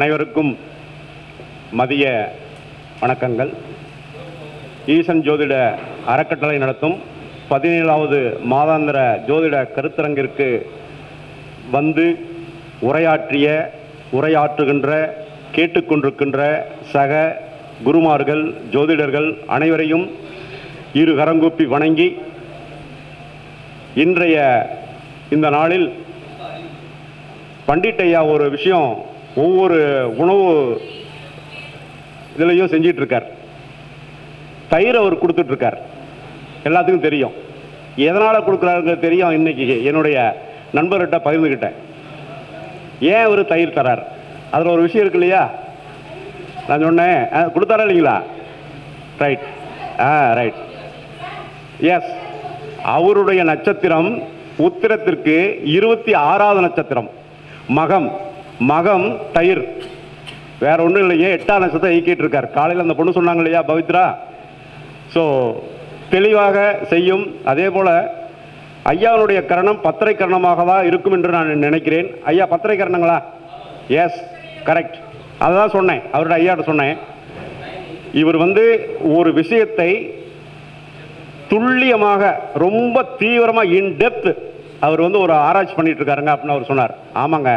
அனைவருக்கும் மதிய வணக்கங்கள். ஈசன் ஜோதிட அறக்கட்டளை நடத்தும் 17வது மாதாந்திர ஜோதிட கருத்தரங்கிற்கு வந்து உரையாற்றுகின்ற கேட்டுக்கொண்டிருக்கின்ற சக குருமார்கள் ஜோதிடர்கள் அனைவரையும் இரு கரங்கூப்பி வணங்கி இன்றைய இந்த நாளில் பண்டிட் ஐயா ஒரு விஷயம் ஒவ்வொரு உணவு இதுலையும் செஞ்சிட்டு இருக்கார். தயிர் அவர் கொடுத்துட்டு இருக்கார். எல்லாத்துக்கும் தெரியும். எதனால் கொடுக்குறாருங்க தெரியும். இன்னைக்கு என்னுடைய நண்பர்கிட்ட பகிர்ந்துக்கிட்டேன். ஏன் அவர் தயிர் தரார், அதில் ஒரு விஷயம் இருக்கு இல்லையா. நான் சொன்னேன் கொடுத்தாரா இல்லைங்களா. Right right yes. அவருடைய நட்சத்திரம் உத்திரத்திற்கு 26வது நட்சத்திரம் மகம் தயிர், வேற ஒன்றும் இல்லையே. 8ஆம் நட்சத்திரம் இயக்கிட்டு இருக்கார். காலையில் அந்த பொண்ணு சொன்னாங்க இல்லையா பவித்ரா. ஸோ தெளிவாக செய்யும். அதே போல் ஐயாவுடைய கரணம் பத்திரை கரணமாக தான் இருக்கும் என்று நான் நினைக்கிறேன். ஐயா பத்திரை கரணங்களா? S, correct. அதுதான் சொன்னேன். அவருடைய ஐயாட்ட சொன்னேன். இவர் ஒரு விஷயத்தை துல்லியமாக ரொம்ப தீவிரமாக இன்டெப்த் அவர் ஒரு ஆராய்ச்சி பண்ணிட்டு இருக்காருங்க அப்படின்னு அவர் சொன்னார். ஆமாங்க,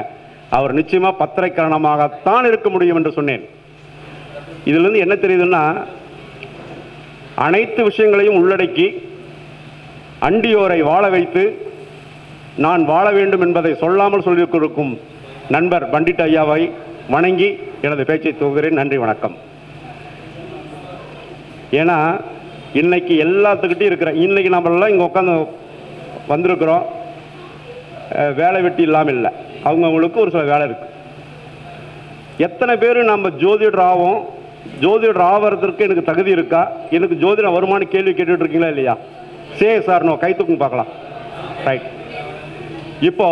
அவர் நிச்சயமா பத்திரை கரணமாகத்தான் இருக்க முடியும் என்று சொன்னேன். இதுல இருந்து என்ன தெரியுதுன்னா, அனைத்து விஷயங்களையும் உள்ளடக்கி அண்டியோரை வாழ வைத்து நான் வாழ வேண்டும் என்பதை சொல்லாமல் சொல்லிக் கொடுக்கும் நண்பர் பண்டிட் ஐயாவை வணங்கி எனது பேச்சை துவங்குகிறேன். நன்றி, வணக்கம். ஏன்னா இன்னைக்கு எல்லாத்துக்கிட்டையும் இருக்கிற இன்னைக்கு நம்மளாம் இங்கே உட்காந்து வந்திருக்கிறோம். வேலை வெட்டி இல்லாமல் இல்லை, அவங்கவுங்களுக்கு ஒரு சில வேலை இருக்கு. எத்தனை பேர் நம்ம ஜோதிடர் ஆகும், ஜோதிடர் ஆவறதுக்கு எனக்கு தகுதி இருக்கா, எனக்கு ஜோதிடம் வருமானு கேள்வி கேட்டுட்டு இருக்கீங்களா இல்லையா? சார் நோ, கைத்துக்கும் பார்க்கலாம். ரைட். இப்போ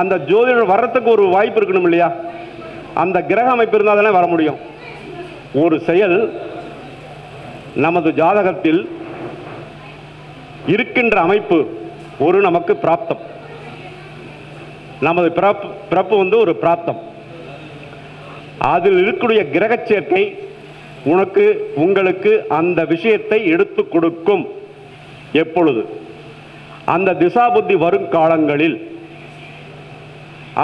அந்த ஜோதிடர் வர்றதுக்கு ஒரு வாய்ப்பு இருக்கணும் இல்லையா? அந்த கிரக அமைப்பு இருந்தால் தானே வர முடியும். ஒரு செயல் நமது ஜாதகத்தில் இருக்கின்ற அமைப்பு ஒரு நமக்கு பிராப்தம். நமது பிறப்பு ஒரு பிராப்தம். அதில் இருக்கக்கூடிய கிரக சேர்க்கை உங்களுக்கு அந்த விஷயத்தை எடுத்து கொடுக்கும். எப்பொழுது? அந்த திசா புத்தி வரும் காலங்களில்.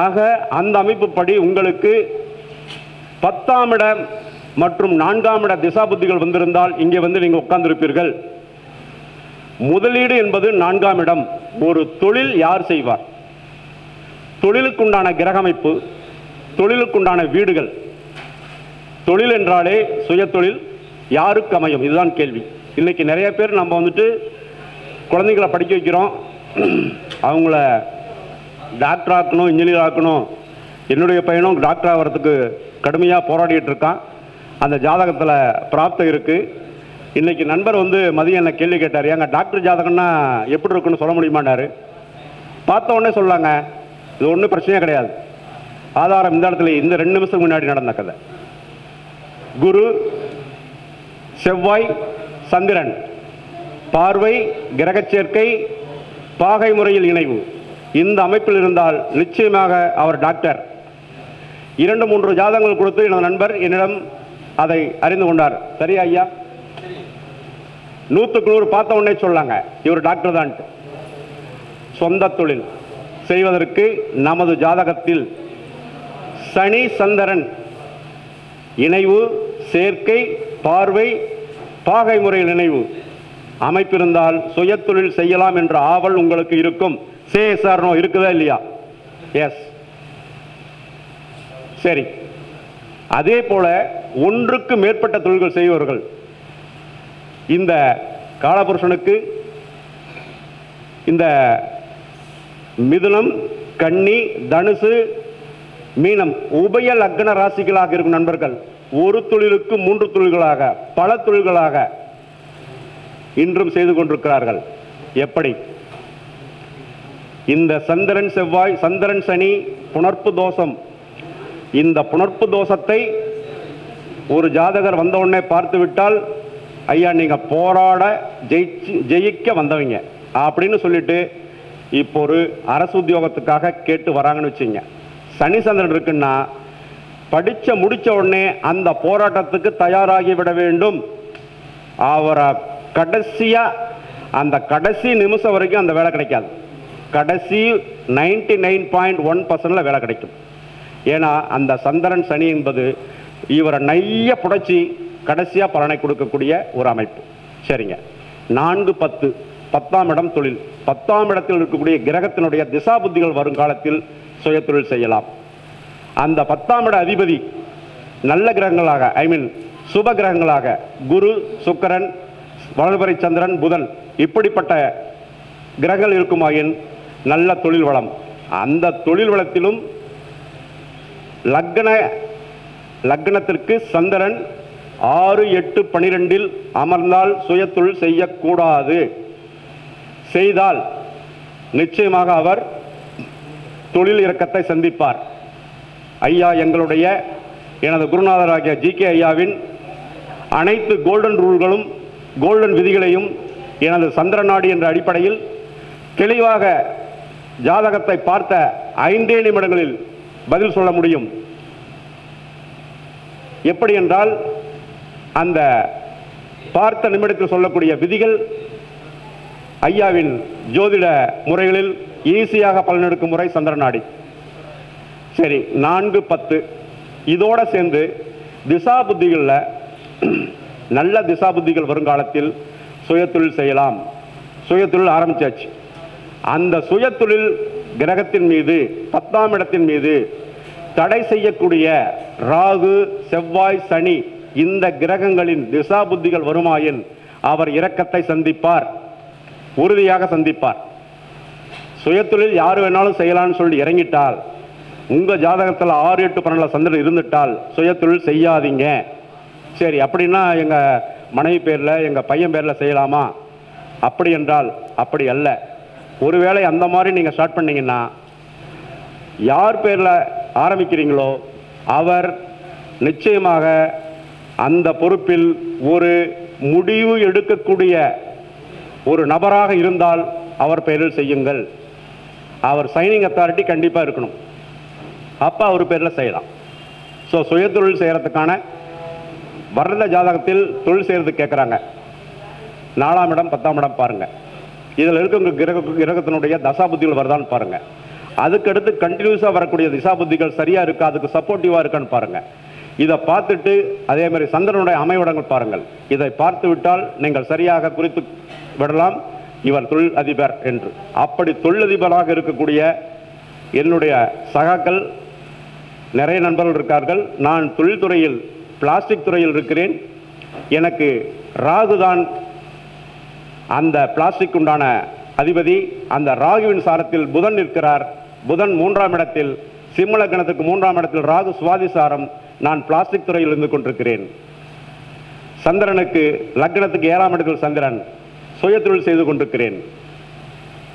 ஆக அந்த அமைப்புப்படி உங்களுக்கு 10ஆம் இடம் மற்றும் 4ஆம் இட திசா புத்திகள் வந்திருந்தால் இங்கே நீங்கள் உட்கார்ந்திருப்பீர்கள். முதலீடு என்பது 4ஆம் இடம். ஒரு தொழில் யார் செய்வார்? தொழிலுக்குண்டான கிரகமைப்பு, தொழிலுக்குண்டான வீடுகள். தொழில் என்றாலே சுய தொழில் யாருக்கு அமையும்? இதுதான் கேள்வி. இன்னைக்கு நிறைய பேர் நம்ம குழந்தைங்களை படிக்க வைக்கிறோம், அவங்கள டாக்டர் ஆக்கணும், இன்ஜினியர் ஆக்கணும். என்னுடைய பையனும் டாக்டர் ஆகிறதுக்கு கடுமையாக போராடிட்டு இருக்கான். அந்த ஜாதகத்தில் பிராப்தம் இருக்கு. இன்னைக்கு நண்பர் மதியம் என்ன கேள்வி கேட்டார், ஏங்க டாக்டர் ஜாதகம்னா எப்படி இருக்குன்னு சொல்ல முடியுமான்னாரு. பார்த்த உடனே சொல்லாங்க, இது ஒன்றும் பிரச்சனையே கிடையாது. ஆதாரம் இந்த இடத்துல இந்த 2 நிமிஷம் முன்னாடி நடந்த கதை. குரு, செவ்வாய், சந்திரன் பார்வை, கிரக சேர்க்கை, பாகை முறையில் இணைவு, இந்த அமைப்பில் இருந்தால் நிச்சயமாக அவர் டாக்டர். 2-3 ஜாதகங்கள் கொடுத்து எனது நண்பர் என்னிடம் அதை அறிந்து கொண்டார். சரியா ஐயா? 100க்கு 100 பார்த்த உடனே சொல்லாங்க இவர் டாக்டர் தான். சொந்த தொழில் செய்வதற்கு நமது ஜாதகத்தில் சனி சந்திரன் இணைவு, சேர்க்கை, பார்வை, பாகை முறையில் இணைவு அமைப்பிருந்தால் சுய தொழில் செய்யலாம் என்ற ஆவல் உங்களுக்கு இருக்கும். சார் நோ, இருக்குதா இல்லையா? எஸ். சரி. அதே போல ஒன்றுக்கு மேற்பட்ட தொழில்கள் செய்வர்கள் இந்த காலபுருஷனுக்கு இந்த மிதுனம், கன்னி, தனுசு, மீனம் உபய லக்ன ராசிகளாக இருக்கும் நண்பர்கள் ஒரு தொழிலுக்கு 3 தொழில்களாக பல தொழில்களாக இன்றும் செய்து கொண்டிருக்கிறார்கள். எப்படி? இந்த சந்திரன் செவ்வாய், சந்திரன் சனி புணர்ப்பு தோஷம். இந்த புணர்ப்பு தோஷத்தை ஒரு ஜாதகர் வந்த உடனே பார்த்து விட்டால், ஐயா நீங்க போராட ஜெயிக்க வந்தவங்க அப்படின்னு சொல்லிட்டு இப்போ ஒரு அரசு உத்தியோகத்துக்காக கேட்டு வராங்கன்னு வச்சுங்க. சனி சந்திரன் இருக்குன்னா முடிச்ச உடனே அந்த போராட்டத்துக்கு தயாராகி விட வேண்டும். அவரை அந்த கடைசி நிமிஷம் வரைக்கும் அந்த வேலை கிடைக்காது. கடைசி 99.1% வேலை கிடைக்கும். ஏன்னா அந்த சந்திரன் சனி என்பது இவரை நைய புடைச்சி கடைசியாக பலனை கொடுக்கக்கூடிய ஒரு அமைப்பு. சரிங்க. 4-10 10ஆம் இடம் தொழில். 10ஆம் இடத்தில் இருக்கக்கூடிய கிரகத்தினுடைய திசா புத்திகள் வருங்காலத்தில் சுய தொழில் செய்யலாம். அந்த 10ஆம் இட அதிபதி நல்ல கிரகங்களாக சுப கிரகங்களாக குரு, சுக்கிரன், வளர்பிறை சந்திரன், புதன் இப்படிப்பட்ட கிரகங்கள் இருக்குமாயின் நல்ல தொழில் வளம். அந்த தொழில் வளத்திலும் லக்னத்திற்கு சந்திரன் 6, 8, 12 அமர்ந்தால் சுய தொழில் செய்யக்கூடாது. செய்தால் நிச்சயமாக அவர் தொழில் இறக்கத்தை சந்திப்பார். ஐயா எங்களுடைய எனது குருநாதராகிய ஜி.கே. ஐயாவின் அனைத்து கோல்டன் ரூல்களும் கோல்டன் விதிகளையும் எனது சந்திரநாடி என்ற அடிப்படையில் தெளிவாக ஜாதகத்தை பார்த்த 5 நிமிடங்களில் பதில் சொல்ல முடியும். எப்படி என்றால் அந்த பார்த்த நிமிடத்தில் சொல்லக்கூடிய விதிகள் ஐயாவின் ஜோதிட முறைகளில் ஈஸியாக பலனெடுக்கும் முறை சந்திரநாடி. சரி, 4-10 இதோட சேர்ந்து திசா புத்திகளில் நல்ல திசா புத்திகள் வருங்காலத்தில் சுயதொழில் செய்யலாம். சுயதொழில் ஆரம்பிச்சாச்சு. அந்த சுயதொழில் கிரகத்தின் மீது 10ஆம் இடத்தின் மீது தடை செய்யக்கூடிய ராகு, செவ்வாய், சனி இந்த கிரகங்களின் திசா புத்திகள் வருமாயின் அவர் இரக்கத்தை சந்திப்பார், உறுதியாக சந்திப்பார். சுயதொழில் யார் வேணாலும் செய்யலாம்னு சொல்லி இறங்கிட்டால் உங்க ஜாதகத்தில் 6, 8, 12 சந்திரன் இருந்துட்டால் சுயதொழில் செய்யாதீங்க. சரி, அப்படின்னா எங்க மனைவி பேர்ல எங்க பையன் பேர்ல செய்யலாமா? அப்படி என்றால் அப்படி அல்ல. ஒருவேளை அந்த மாதிரி நீங்க ஸ்டார்ட் பண்ணீங்கன்னா யார் பேர்ல ஆரம்பிக்கிறீங்களோ அவர் நிச்சயமாக அந்த பொறுப்பில் ஒரு முடிவு எடுக்கக்கூடிய ஒரு நபராக இருந்தால் அவர் பெயரில் செய்யுங்கள். அவர் சைனிங் அத்தாரிட்டி கண்டிப்பாக இருக்கணும். அப்போ அவர் பேரில் செய்யலாம். ஸோ சுயதொழில் செய்கிறதுக்கான வர்ற ஜாதகத்தில் தொழில் செய்கிறதுக்கு கேட்குறாங்க. 4ஆம் இடம் 10ஆம் இடம் பாருங்கள். இதில் இருக்க கிரகத்தினுடைய தசாபுத்திகள் வருதான்னு பாருங்கள். அதுக்கடுத்து கண்டினியூஸாக வரக்கூடிய திசாபுத்திகள் சரியாக இருக்கா, அதுக்கு சப்போர்ட்டிவாக இருக்கான்னு பாருங்கள். இதை பார்த்துட்டு அதே மாதிரி சந்திரனுடைய அமைவிடங்கள் பாருங்கள். இதை பார்த்து விட்டால் நீங்கள் சரியாக குறித்து விடலாம் இவர் தொழில் அதிபர் என்று. அப்படி தொழிலதிபராக இருக்கக்கூடிய என்னுடைய சகாக்கள் நிறைய நண்பர்கள் இருக்கார்கள். நான் தொழில்துறையில் பிளாஸ்டிக் துறையில் இருக்கிறேன். எனக்கு ராகுதான் அந்த பிளாஸ்டிக் உண்டான அதிபதி. அந்த ராகுவின் சாரத்தில் புதன் இருக்கிறார். புதன் 3ஆம் இடத்தில், சிம்ம லக்னத்துக்கு 3ஆம் இடத்தில் ராகு சுவாதிசாரம். நான் பிளாஸ்டிக் துறையில் இருந்து கொண்டிருக்கிறேன். சந்திரனுக்கு லக்னத்துக்கு 7ஆம் இடத்தில் சந்திரன், சுயதொழில் செய்து கொண்டிருக்கிறேன்.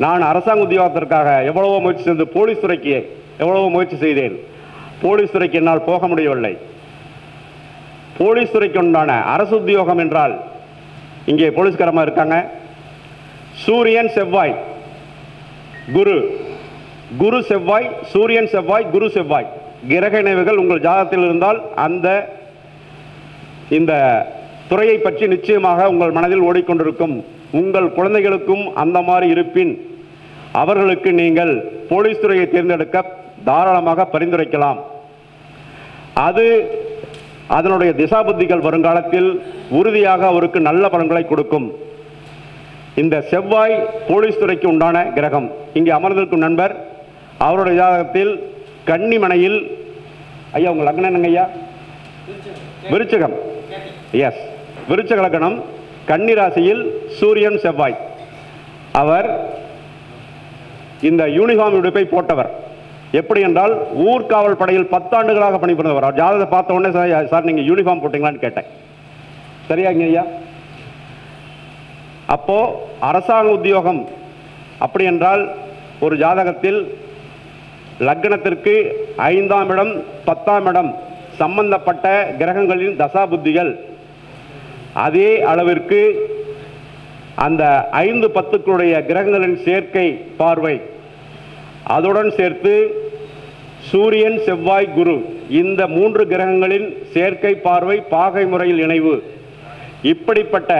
நான் அரசாங்க உத்தியோகத்திற்காக எவ்வளவோ முயற்சி செய்து போலீஸ் துறைக்கு எவ்வளவோ முயற்சி செய்தேன். போலீஸ் துறைக்கு என்னால் போக முடியவில்லை. போலீஸ் துறைக்கு உண்டான அரசு உத்தியோகம் என்றால் இங்கே போலீஸ்காரமாக இருக்காங்க. சூரியன் செவ்வாய் குரு, குரு செவ்வாய், சூரியன் செவ்வாய், குரு செவ்வாய் கிரக இணைவுகள் உங்கள் ஜாதகத்தில் இருந்தால் இந்த துறையை பற்றி நிச்சயமாக உங்கள் மனதில் ஓடிக்கொண்டிருக்கும். உங்கள் குழந்தைகளுக்கும் அந்த மாதிரி இருப்பின் அவர்களுக்கு நீங்கள் போலீஸ் துறையை தேர்ந்தெடுக்க தாராளமாக பரிந்துரைக்கலாம். அதனுடைய திசாபுத்திகள் வருங்காலத்தில் உறுதியாக அவருக்கு நல்ல பலன்களை கொடுக்கும். இந்த செவ்வாய் போலீஸ் துறைக்கு உண்டான கிரகம். இங்கே அமர்ந்திருக்கும் நண்பர் அவருடைய ஜாதகத்தில் கன்னிமனையில், ஐயா உங்கள் லக்னம் என்னங்க ஐயா? விருச்சிகம். எஸ், விருச்சிக லக்னம், கன்னி ராசியில் சூரியன் செவ்வாய். அவர் இந்த யூனிஃபார்ம் உடுப்பை போட்டவர். எப்படி என்றால் ஊர்காவல் படையில் 10 ஆண்டுகளாக பணிபுரிந்தவர். அவர் ஜாதகத்தை பார்த்த உடனே சார் நீங்கள் யூனிஃபார்ம் போட்டீங்களான்னு கேட்டேன். சரியாங்க ஐயா? அப்போ அரசாங்க உத்தியோகம் அப்படி என்றால் ஒரு ஜாதகத்தில் லக்னத்திற்கு 5ஆம் இடம் 10ஆம் இடம் சம்பந்தப்பட்ட கிரகங்களின் தசாபுத்திகள் அதே அளவிற்கு அந்த 5-10க்குடைய கிரகங்களின் சேர்க்கை பார்வை, அதுடன் சேர்த்து சூரியன், செவ்வாய், குரு இந்த 3 கிரகங்களின் சேர்க்கை, பார்வை, பாகை முறையில் இணைவு, இப்படிப்பட்ட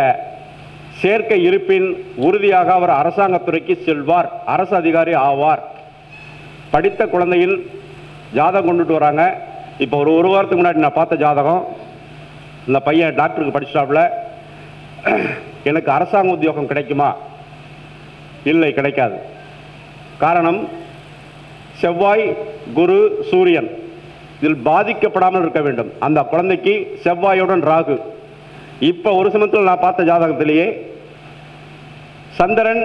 சேர்க்கை இருப்பின் உறுதியாக அவர் அரசாங்கத்துறைக்கு செல்வார், அரசு அதிகாரி ஆவார். படித்த குழந்தையில் ஜாதகம் கொண்டுட்டு வராங்க. இப்போ ஒரு வாரத்துக்கு முன்னாடி நான் பார்த்த ஜாதகம், இந்த பையன் டாக்டருக்கு படிச்சிட்டாப்புல, எனக்கு அரசாங்க உத்தியோகம் கிடைக்குமா? இல்லை, கிடைக்காது. காரணம், செவ்வாய், குரு, சூரியன் இதில் பாதிக்கப்படாமல் இருக்க வேண்டும். அந்த குழந்தைக்கு செவ்வாயுடன் ராகு. இப்போ ஒரு சமயத்தில் நான் பார்த்த ஜாதகத்திலேயே சந்திரன்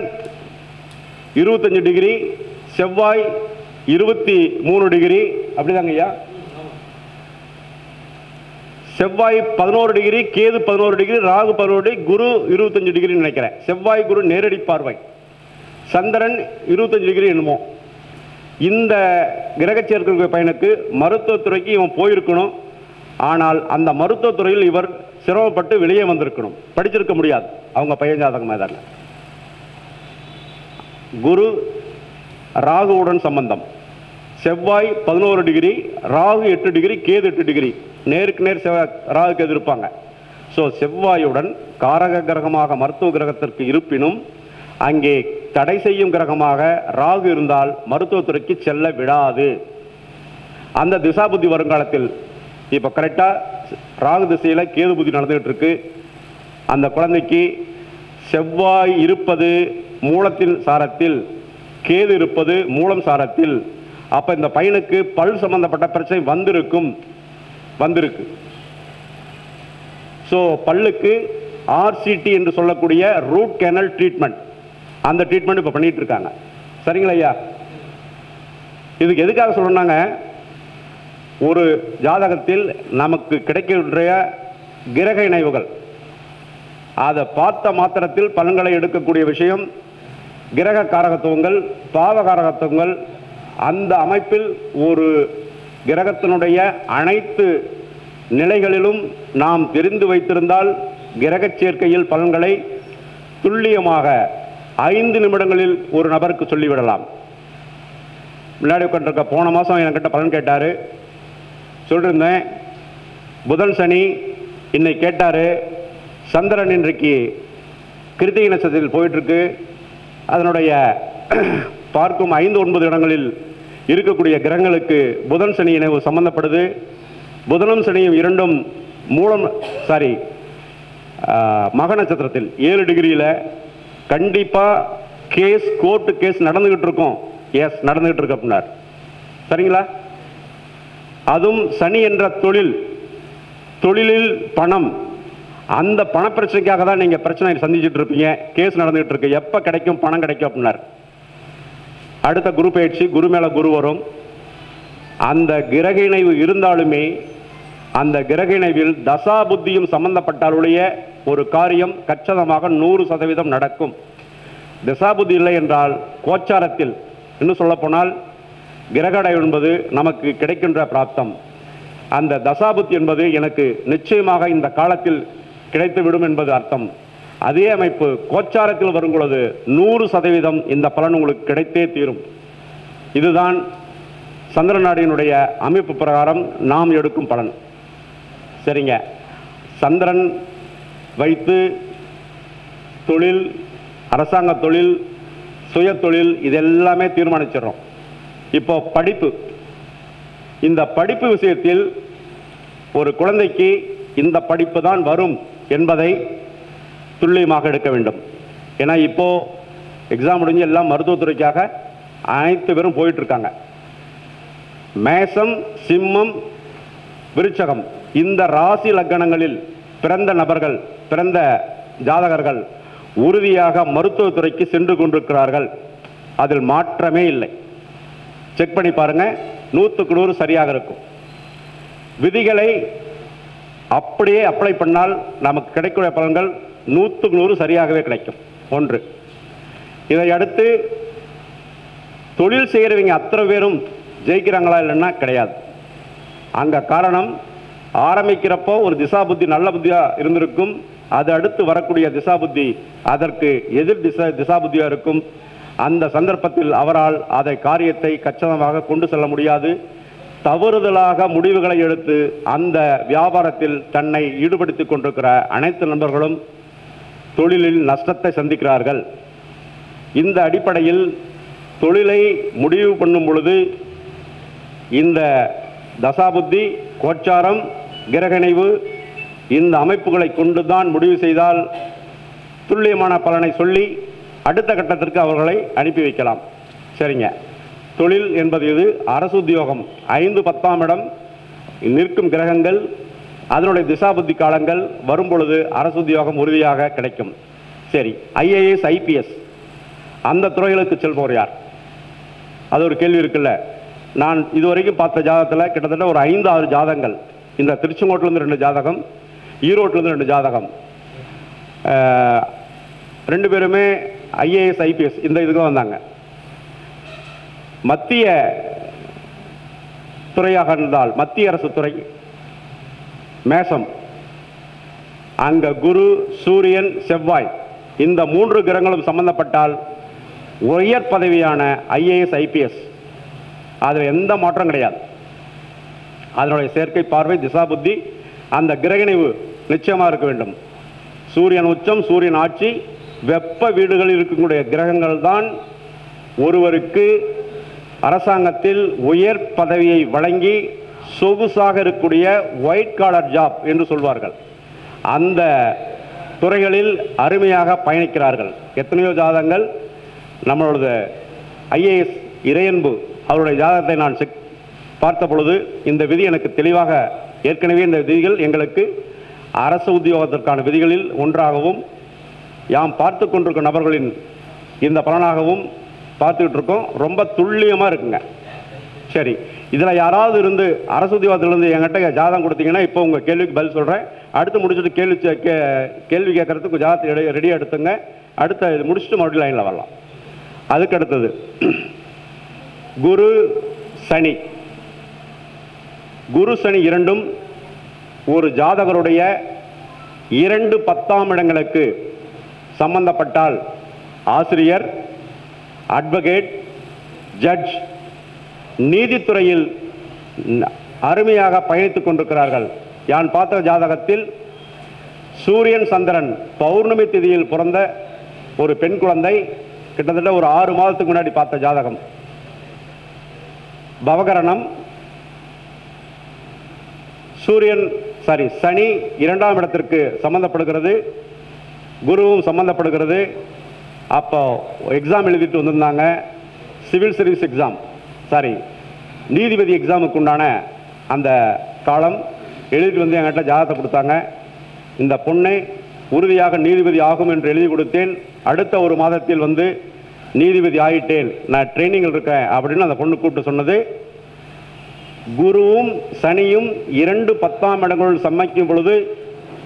25 டிகிரி, செவ்வாய் 23 டிகிரி, அப்படிதாங்க ஐயா. செவ்வாய் 11 டிகிரி, கேது 11 டிகிரி, ராகு 11 டிகிரி, குரு 25 டிகிரி நினைக்கிறேன். செவ்வாய் குரு நேரடி பார்வை, சந்திரன் 25 டிகிரி என்னமோ. இந்த கிரக சேர்க்கை பையனுக்கு மருத்துவத்துறைக்கு இவன் போயிருக்கணும். ஆனால் அந்த மருத்துவத்துறையில் இவர் சிரமப்பட்டு வெளியே வந்திருக்கணும், படிச்சிருக்க முடியாது. அவங்க பையன் ஜாதகமாக தாங்க. குரு ராகுவுடன் சம்பந்தம், செவ்வாய் 11 degree, Rahu 8 degree, Ketu 8 degree, நேருக்கு நேர் ராகு கேது இருப்பாங்க. ஸோ செவ்வாயுடன் காரக கிரகமாக மருத்துவ கிரகத்திற்கு இருப்பினும் அங்கே தடை செய்யும் கிரகமாக ராகு இருந்தால் மருத்துவத்துறைக்கு செல்ல விடாது. அந்த திசா புத்தி வருங்காலத்தில் இப்போ கரெக்டாக ராகு திசையில் கேது புத்தி நடந்துகிட்டு இருக்கு. அந்த குழந்தைக்கு செவ்வாய் இருப்பது மூலத்தின் சாரத்தில், கேது இருப்பது மூலம் சாரத்தில். அப்போ இந்த பையனுக்கு பல் சம்பந்தப்பட்ட பிரச்சனை வந்திருக்கு. ஸோ பல்லுக்கு ஆர்சிடி என்று சொல்லக்கூடிய ரூட் கேனல் ட்ரீட்மெண்ட், அந்த ட்ரீட்மெண்ட் இப்போ பண்ணிட்டு இருக்காங்க. சரிங்களா ஐயா? இதுக்கு எதுக்காக சொல்றாங்க, ஒரு ஜாதகத்தில் நமக்கு கிடைக்கின்ற கிரக இணைவுகள் அதை பார்த்த மாத்திரத்தில் பலன்களை எடுக்கக்கூடிய விஷயம். கிரக காரகத்துவங்கள், பாவ காரகத்துவங்கள், அந்த அமைப்பில் ஒரு கிரகத்தினுடைய அனைத்து நிலைகளிலும் நாம் தெரிந்து வைத்திருந்தால் கிரக சேர்க்கையில் பலன்களை துல்லியமாக 5 நிமிடங்களில் ஒரு நபருக்கு சொல்லிவிடலாம். முன்னாடி உட்காந்துருக்க போன மாதம் என்கிட்ட பலன் கேட்டார், சொல்லியிருந்தேன். புதன் சனி இன்னைக்கு கேட்டார். சந்திரன் இன்றைக்கு கிருத்திகை நட்சத்திரத்தில் போயிட்டுருக்கு. அதனுடைய பார்க்கும் 5-9 இடங்களில் இருக்கக்கூடிய கிரகங்களுக்கு புதன் சனி இணைவு சம்பந்தப்படுது. புதனும் சனியும் இரண்டும் மக நட்சத்திரத்தில் 7 டிகிரியில் கண்டிப்பாக கோர்ட்டு கேஸ் நடந்துகிட்டு இருக்கும். எஸ், நடந்துகிட்டு இருக்கு அப்படின்னார். சரிங்களா? அதுவும் சனி என்ற தொழிலில் பணம், அந்த பண பிரச்சனைக்காக தான் நீங்கள் பிரச்சனை சந்திச்சுட்டு இருப்பீங்க. கேஸ் நடந்துகிட்டு இருக்கு, எப்போ கிடைக்கும் பணம் கிடைக்கும் அப்படின்னார். அடுத்த குரு பயிற்சி, குரு மேலே குரு வரும். அந்த கிரக இணைவு இருந்தாலுமே அந்த கிரக இணைவில் தசா புத்தியும் சம்பந்தப்பட்டாலுடைய ஒரு காரியம் கச்சிதமாக 100% நடக்கும். தசா புத்தி இல்லை என்றால் கோச்சாரத்தில், இன்னும் சொல்ல போனால் கிரகடை என்பது நமக்கு கிடைக்கின்ற பிராப்தம். அந்த தசாபுத்தி என்பது எனக்கு நிச்சயமாக இந்த காலத்தில் கிடைத்துவிடும் என்பது அர்த்தம். அதே அமைப்பு கோச்சாரத்தில் வரும் பொழுது 100% இந்த பலன் உங்களுக்கு கிடைத்தே தீரும். இதுதான் சந்திரநாடியினுடைய அமைப்பு பிரகாரம் நாம் எடுக்கும் பலன். சரிங்க, சந்திரன் வைத்து தொழில், அரசாங்க தொழில், சுய தொழில் இதெல்லாமே தீர்மானிச்சிடறோம். இப்போ படிப்பு, இந்த படிப்பு விஷயத்தில் ஒரு குழந்தைக்கு இந்த படிப்பு தான் வரும் என்பதை துல்லியமாக எடுக்க வேண்டும். ஏன்னா இப்போ எக்ஸாம் முடிஞ்சு எல்லாம் மருத்துவத்துறைக்காக அனைத்து பேரும் போயிட்டு இருக்காங்க. மேசம், சிம்மம், விருச்சகம் இந்த ராசி லக்கணங்களில் பிறந்த நபர்கள், பிறந்த ஜாதகர்கள் உறுதியாக மருத்துவத்துறைக்கு சென்று கொண்டிருக்கிறார்கள். அதில் மாற்றமே இல்லை. செக் பண்ணி பாருங்க, 100க்கு 100 சரியாக இருக்கும். விதிகளை அப்படியே அப்ளை பண்ணால் நமக்கு கிடைக்கக்கூடிய பலன்கள் 100க்கு 100 சரியாகவே கிடைக்கும். ஒன்று. இதை அடுத்து தொழில் செய்கிறவங்க அத்தனை பேரும் ஜெயிக்கிறாங்களா இல்லைன்னா கிடையாது. அங்கே காரணம், ஆரம்பிக்கிறப்போ ஒரு திசா புத்தி நல்ல புத்தியாக இருந்திருக்கும். அது அடுத்து வரக்கூடிய திசா புத்தி அதற்கு எதிர் திசா புத்தியாக இருக்கும். அந்த சந்தர்ப்பத்தில் அவரால் அதை காரியத்தை கச்சிதமாக கொண்டு செல்ல முடியாது. தவறுதலாக முடிவுகளை எடுத்து அந்த வியாபாரத்தில் தன்னை ஈடுபடுத்திக் கொண்டிருக்கிற அனைத்து நண்பர்களும் தொழிலில் நஷ்டத்தை சந்திக்கிறார்கள். இந்த அடிப்படையில் தொழிலை முடிவு பண்ணும் பொழுது இந்த தசாபுத்தி, கோச்சாரம், கிரகணிவு இந்த அமைப்புகளை கொண்டுதான் முடிவு செய்தால் துல்லியமான பலனை சொல்லி அடுத்த கட்டத்திற்கு அவர்களை அனுப்பி வைக்கலாம். சரிங்க. தொழில் என்பது இது அரசு உத்தியோகம். 5, 10ஆம் இடம் நிற்கும் கிரகங்கள் அதனுடைய திசாபுத்தி காலங்கள் வரும்பொழுது அரசு உத்தியோகம் உறுதியாக கிடைக்கும். சரி, IAS, IPS அந்த துறைகளுக்கு செல்பவர் யார்? அது ஒரு கேள்வி இருக்குல்ல. நான் இதுவரைக்கும் பார்த்த ஜாதகத்தில் கிட்டத்தட்ட ஒரு 5-6 ஜாதகங்கள், இந்த திருச்செங்கோட்டிலேருந்து 2 ஜாதகம், ஈரோட்டிலேருந்து 2 ஜாதகம், 2 பேருமே IAS, IPS இந்த இதுக்கு வந்தாங்க. மத்திய துறையாக இருந்தால் மத்திய அரசு துறை மேசம், அங்க குரு, சூரியன், செவ்வாய் இந்த 3 கிரகங்களும் சம்பந்தப்பட்டால் உயர் பதவியான IAS, IPS அதில் எந்த மாற்றம் கிடையாது. அதனுடைய செயற்கை பார்வை, திசாபுத்தி, அந்த கிரகணிவு நிச்சயமாக இருக்க வேண்டும். சூரியன் உச்சம், சூரியன் ஆட்சி, வெப்ப வீடுகளில் இருக்கக்கூடிய கிரகங்கள் தான் ஒருவருக்கு அரசாங்கத்தில் உயர் பதவியை வழங்கி சொகுசாக இருக்கக்கூடிய ஒயிட் காலர் ஜாப் என்று சொல்வார்கள். அந்த துறைகளில் அருமையாக பயணிக்கிறார்கள். எத்தனையோ ஜாதகங்கள் நம்மளோட IAS இறையன்பு அவருடைய ஜாதகத்தை நான் பார்த்த பொழுது இந்த விதி எனக்கு தெளிவாக, ஏற்கனவே இந்த விதிகள் எங்களுக்கு அரசு உத்தியோகத்திற்கான விதிகளில் ஒன்றாகவும் யாம் பார்த்து கொண்டிருக்கும் நபர்களின் இந்த பலனாகவும் பார்த்துக்கிட்டு இருக்கோம். ரொம்ப துல்லியமாக இருக்குங்க. சரி, இதில் யாராவது இருந்து அரசு உத்தியோகத்திலிருந்து என்கிட்ட ஜாதகம் கொடுத்தீங்கன்னா இப்போ உங்கள் கேள்விக்கு பதில் சொல்கிறேன். அடுத்து முடிச்சுட்டு கேள்வி கேட்கறதுக்கு ஜாதகத்தை ரெடியாக எடுத்துங்க. அடுத்த இது முடிச்சுட்டு மறுபடியும் லைனில் வரலாம். அதுக்கு அடுத்தது குரு, சனி. குரு, சனி இரண்டும் ஒரு ஜாதகருடைய 2, 10ஆம் இடங்களுக்கு சம்பந்தப்பட்டால் ஆசிரியர், அட்வொகேட், ஜட்ஜ், நீதித்துறையில் அருமையாக பயணித்துக் கொண்டிருக்கிறார்கள். யான் பார்த்த ஜாதகத்தில் சூரியன், சந்திரன் பௌர்ணமி திதியில் பிறந்த ஒரு பெண் குழந்தை, கிட்டத்தட்ட ஒரு 6 மாதத்துக்கு முன்னாடி பார்த்த ஜாதகம். பவகரணம், சனி 2ஆம் இடத்திற்கு சம்பந்தப்படுகிறது, குருவும் சம்பந்தப்படுகிறது. அப்போ எக்ஸாம் எழுதிட்டு வந்திருந்தாங்க, சிவில் சர்வீஸ் எக்ஸாம், நீதிபதி எக்ஸாமுக்கு உண்டான அந்த காலம் எழுதிட்டு வந்து என்கிட்ட ஜாதகத்தை கொடுத்தாங்க. இந்த பொண்ணை உறுதியாக நீதிபதி ஆகும் என்று எழுதி கொடுத்தேன். அடுத்த 1 மாதத்தில் வந்து நீதிபதி ஆகிட்டேன், நான் ட்ரைனிங்கில் இருக்கேன் அப்படின்னு அந்த பொண்ணு கூப்பிட்டு சொன்னது. குருவும் சனியும் 2, 10ஆம் இடங்களுள் சமைக்கும் பொழுது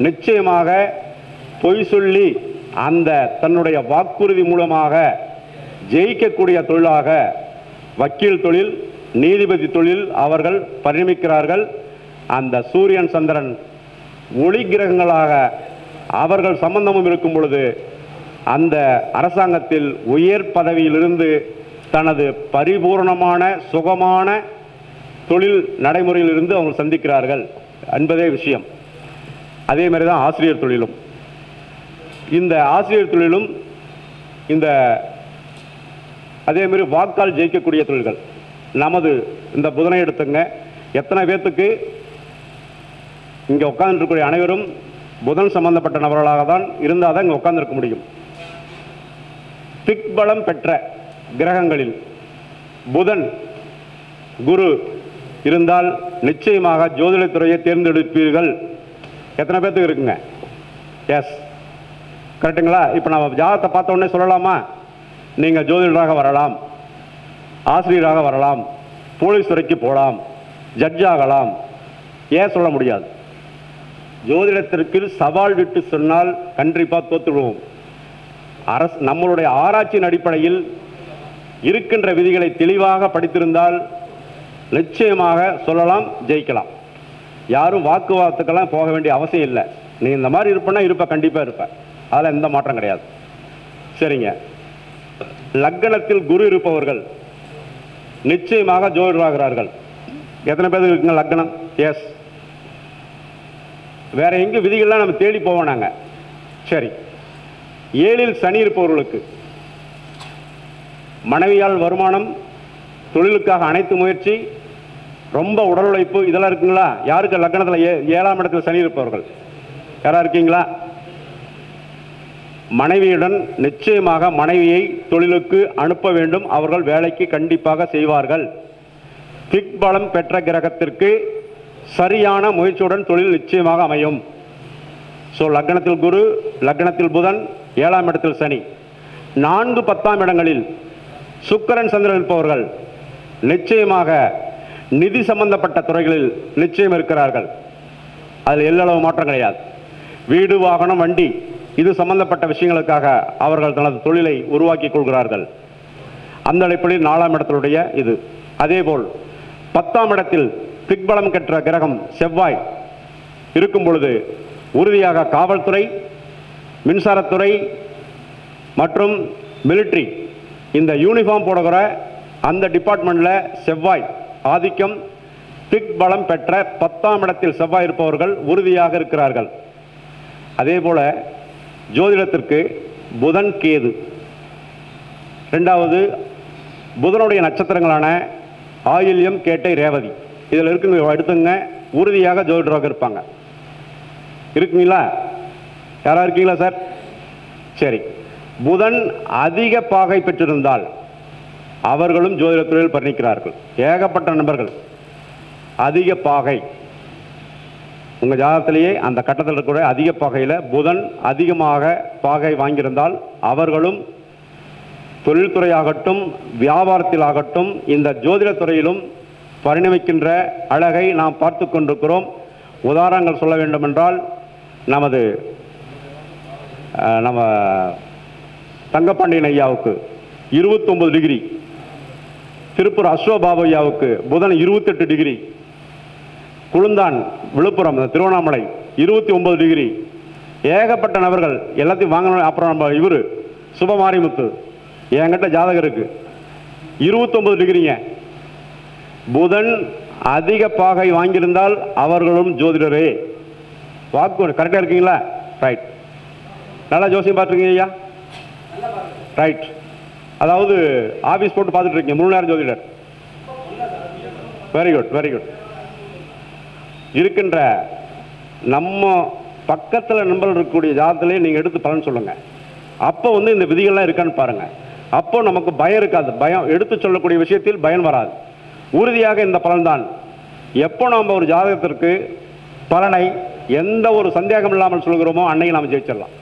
நிச்சயமாக பொய் சொல்லி அந்த தன்னுடைய வாக்குறுதி மூலமாக ஜெயிக்கக்கூடிய தொழிலாக வக்கீல் தொழில், நீதிபதி தொழில் அவர்கள் பரிணமிக்கிறார்கள். அந்த சூரியன், சந்திரன் ஒளி கிரகங்களாக அவர்கள் சம்பந்தமும் இருக்கும் பொழுது அந்த அரசாங்கத்தில் உயர் பதவியிலிருந்து தனது பரிபூர்ணமான சுகமான தொழில் நடைமுறையிலிருந்து அவங்க சந்திக்கிறார்கள் என்பதே விஷயம். அதே மாதிரி தான் ஆசிரியர் தொழிலும். இந்த ஆசிரியர் தொழிலும் இந்த அதே மாதிரி வாக்கால் ஜெயிக்கக்கூடிய தொழில்கள். நமது இந்த புதனை எடுத்துங்க, எத்தனை பேர்த்துக்கு இங்கே உட்கார்ந்துருக்கக்கூடிய அனைவரும் புதன் சம்பந்தப்பட்ட நபர்களாக தான் இருந்தால் தான் இங்கே உட்கார்ந்துருக்க முடியும். திக்பலம் பெற்ற கிரகங்களில் புதன், குரு இருந்தால் நிச்சயமாக ஜோதிடத்துறையை தேர்ந்தெடுப்பீர்கள். எத்தனை பேர்த்துக்கு இருக்குங்க? எஸ், கரெக்டுங்களா? இப்போ நம்ம ஜாதகத்தை பார்த்த உடனே சொல்லலாமா, நீங்கள் ஜோதிடராக வரலாம், ஆசிரியராக வரலாம், போலீஸ் துறைக்கு போகலாம், ஜட்ஜ் ஆகலாம். ஏன் சொல்ல முடியாது? ஜோதிடத்திற்கு சவால் விட்டு சொன்னால் கண்டிப்பாக தோற்றுடுவோம். நம்மளுடைய ஆராய்ச்சியின் அடிப்படையில் இருக்கின்ற விதிகளை தெளிவாக படித்திருந்தால் நிச்சயமாக சொல்லலாம், ஜெயிக்கலாம். யாரும் வாக்குவாதத்துக்கெல்லாம் போக வேண்டிய அவசியம் இல்லை. நீ இந்த மாதிரி இருப்பேன்னா இருப்ப, கண்டிப்பாக இருப்ப, அதில் எந்த மாற்றம் கிடையாது. சரிங்க. லக்னத்தில் குரு இருப்பவர்கள் நிச்சயமாக ஜோதிடராகிறார்கள். எத்தனை பேருக்கு இருக்குங்க லக்னம்? எஸ். வேற எங்க விதிகள்லாம் நம்ம தேடி போவோம் நாங்க. சரி, 7ல் சனி இருப்பவர்களுக்கு மனைவியால் வருமானம், தொழிலுக்காக அனைத்து முயற்சி, ரொம்ப உடல் உழைப்பு இதெல்லாம் இருக்குங்களா? யாருக்கு லக்னத்தில் 7ஆம் இடத்தில் சனி இருப்பவர்கள் யாரா இருக்கீங்களா? மனைவியுடன் நிச்சயமாக மனைவியை தொழிலுக்கு அனுப்ப வேண்டும். அவர்கள் வேலைக்கு கண்டிப்பாக செய்வார்கள். திக்பலம் பெற்ற கிரகத்திற்கு சரியான முயற்சியுடன் தொழில் நிச்சயமாக அமையும். ஸோ லக்னத்தில் குரு, லக்னத்தில் புதன், 7ஆம் இடத்தில் சனி, 4, 10ஆம் இடங்களில் சுக்கிரன் சந்திரன் இருப்பவர்கள் நிச்சயமாக நிதி சம்பந்தப்பட்ட துறைகளில் நிச்சயம் இருக்கிறார்கள். அதில் எல்லளவு மாற்றம் கிடையாது. வீடு, வாகனம், வண்டி இது சம்பந்தப்பட்ட விஷயங்களுக்காக அவர்கள் தனது தொழிலை உருவாக்கி கொள்கிறார்கள். அந்த அடிப்படையில் 4ஆம் இடத்தினுடைய இது. அதேபோல் 10ஆம் இடத்தில் திக்பலம் பெற்ற கிரகம் செவ்வாய் இருக்கும் பொழுது உறுதியாக காவல்துறை, மின்சாரத்துறை மற்றும் மிலிட்ரி இந்த யூனிஃபார்ம் போடுகிற அந்த டிபார்ட்மெண்ட்டில் செவ்வாய் ஆதிக்கம், திக்பலம் பெற்ற 10ஆம் இடத்தில் செவ்வாய் இருப்பவர்கள் உறுதியாக இருக்கிறார்கள். அதே போல ஜோதிடத்திற்கு புதன், கேது, ரெண்டாவது புதனுடைய நட்சத்திரங்களான ஆயில்யம், கேட்டை, ரேவதி இதில் இருக்குங்க எடுத்துங்க. உறுதியாக ஜோதிடராக இருப்பாங்க. இருக்குங்களா? யாரா இருக்கீங்களா சார்? சரி, புதன் அதிக பாகை பெற்றிருந்தால் அவர்களும் ஜோதிடத்துறையில் பயணிக்கிறார்கள். ஏகப்பட்ட நண்பர்கள் அதிக பாகை உங்கள் ஜாதகத்திலேயே அந்த கட்டத்தில் இருக்கக்கூடிய அதிக பாகையில் புதன் அதிகமாக பாகை வாங்கியிருந்தால் அவர்களும் தொழில்துறையாகட்டும் வியாபாரத்தில் ஆகட்டும் இந்த ஜோதிடத்துறையிலும் பரிணமிக்கின்ற அழகை நாம் பார்த்து கொண்டிருக்கிறோம். உதாரணங்கள் சொல்ல வேண்டுமென்றால் நம்ம தங்கப்பாண்டியன் ஐயாவுக்கு 29 டிகிரி, திருப்பூர் அஸ்வபாபு ஐயாவுக்கு புதன் 28 டிகிரி, குளுந்தான் விழுப்புரம் திருவண்ணாமலை 29 டிகிரி. ஏகப்பட்ட நபர்கள் எல்லாத்தையும் வாங்கணும். அப்புறம் நம்ம இவர் சுபமாரிமுத்து என்கிட்ட ஜாதகம் இருக்கு 29 டிகிரிங்க. புதன் அதிக பாகை வாங்கியிருந்தால் அவர்களும் ஜோதிடரே. வாக்கு கரெக்டாக இருக்கீங்களா? ரைட். நல்லா ஜோசியம் பார்த்துருக்கீங்க ஐயா? ரைட். அதாவது ஆஃபீஸ் போட்டு பார்த்துட்டு இருக்கீங்க, முழு நேரம் ஜோதிடர். Very good, very good. இருக்கின்ற நம்ம பக்கத்தில் நண்பர்கள் இருக்கக்கூடிய ஜாதகத்திலே நீங்கள் எடுத்து பலன் சொல்லுங்கள். அப்போ இந்த விதிகள்லாம் இருக்கான்னு பாருங்கள். அப்போ நமக்கு பயம் இருக்காது. பயம் எடுத்து சொல்லக்கூடிய விஷயத்தில் பயம் வராது. உறுதியாக இந்த பலன்தான். எப்போ நாம் ஒரு ஜாதகத்திற்கு பலனை எந்த ஒரு சந்தேகம் இல்லாமல் சொல்கிறோமோ அன்னைக்கு நாம் ஜெயிச்சிடலாம்.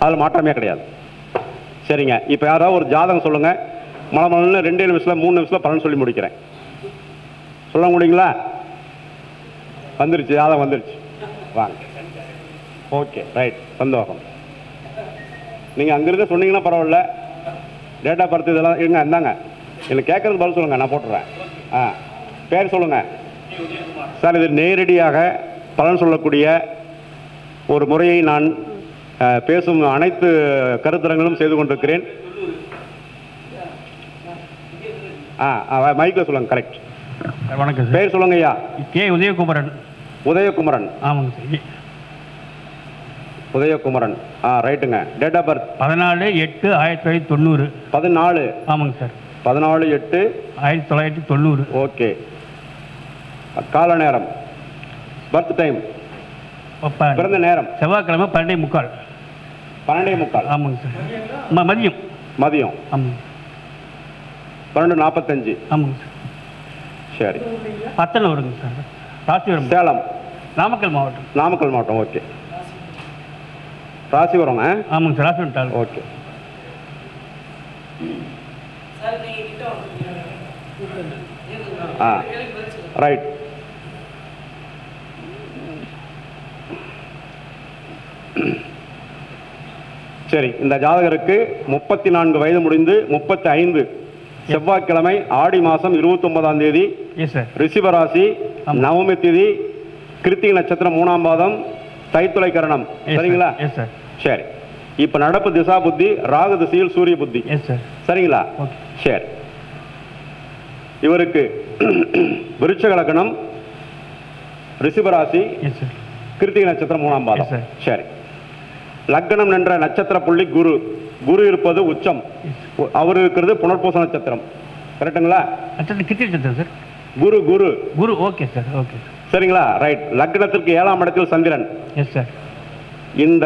அதில் மாற்றமே கிடையாது. சரிங்க, இப்போ யாராவது ஒரு ஜாதகம் சொல்லுங்கள். மலமலன்னு 2 நிமிஷத்தில் 3 நிமிஷத்தில் பலன் சொல்லி முடிக்கிறேன். சொல்ல முடியுங்களா? வந்துருச்சு, ஜாதகம் வந்துருச்சு. வாங்க. ஓகே, ரைட், சந்தோஷம். நீங்கள் அங்கிருந்து சொன்னீங்கன்னா பரவாயில்ல. டேட்டா பர்த் இதெல்லாம் இருங்க. இந்தாங்க, எனக்கு கேட்குறது பதில் சொல்லுங்கள், நான் போட்டுறேன். பேர் சொல்லுங்கள் சார். இது நேரடியாக பலன் சொல்லக்கூடிய ஒரு முறையை நான் பேசும் அனைத்து கருத்தரங்களும் செய்து கொண்டிருக்கிறேன். மைக்கில் சொல்லுங்கள். கரெக்ட். வணக்கம். பேர் சொல்லுங்க ஐயா. கே உதயகுமரன். உதயகுமரன். ஆமாங்க சார். உதயகுமரன். ரைட்டுங்க. Date of birth 14/8/1990. 14. ஆமாங்க சார். 14/8/1990. ஓகே. கால நேரம், பர்த் டைம், பிறந்த நேரம் செவ்வாய்க்கிழமை 12:45. 12:45. ஆமாங்க சார். மதியம். மதியம். ஆமாங்க. 12:45. ஆமாங்க சார். சரி. பத்தனை வருங்க சார். ராசிவரம். சேலம். நாமக்கல் மாவட்டம். நாமக்கல் மாவட்டம். ஓகே. ராசிவரம். ஆமாங்க சார். ராசிவரம். ஓகே. ரைட். சரி, இந்த ஜாதகருக்கு 34 வயது முடிந்து 35 செவ்வாய்க்கிழமை ஆடி மாதம் 29ஆம் தேதி ரிஷிபராசி, நவமி திதி, கிருத்திகை நட்சத்திரம் 3ஆம் பாதம், தைத்துளை கரணம். சரிங்களா? சரி. இப்போ நடப்பு திசா புத்தி ராகு திசையில் சூரிய புத்தி. சரிங்களா? சரி. இவருக்கு விருச்சிக லக்னம், ரிஷபராசி, எஸ் சார். கிருத்திகை நட்சத்திரம் 3ஆம் பாதம். Yes, sir. சரி. லக்னம் என்ற நட்சத்திர புள்ளி குரு. குரு இருப்பது உச்சம். அவர் இருக்கிறது புனர்பூச நட்சத்திரம். கரெக்டுங்களா? நட்சத்திரம் கிருத்திகை நட்சத்திரம் சார். குரு குரு குரு. Okay sir. ஓகே. சரிங்களா? ரைட். லக்னத்திற்கு 7ஆம் இடத்தில் சந்திரன். Yes sir. இந்த